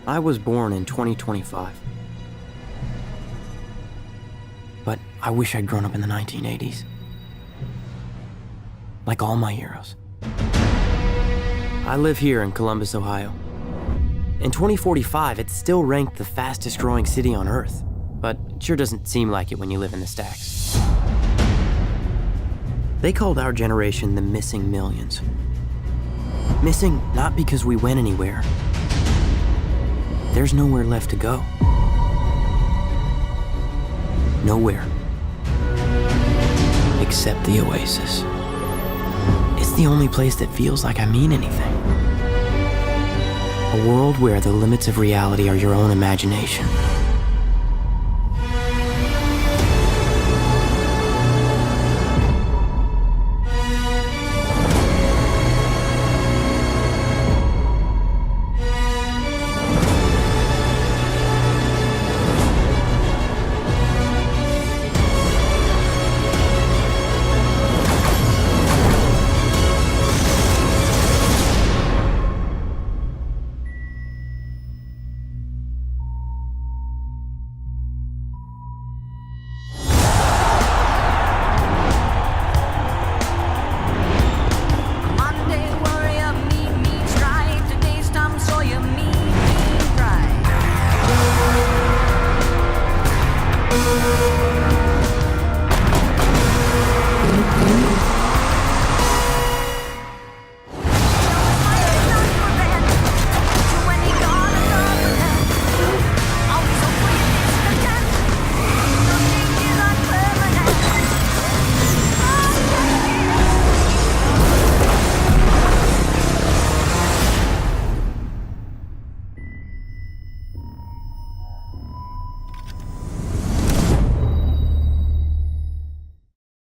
I was born in 2025. But I wish I'd grown up in the 1980s. Like all my heroes. I live here in Columbus, Ohio. In 2045, it's still ranked the fastest growing city on Earth, but it sure doesn't seem like it when you live in the stacks. They called our generation the missing millions. Missing not because we went anywhere. There's nowhere left to go. Nowhere. Except the Oasis. It's the only place that feels like I mean anything. A world where the limits of reality are your own imagination.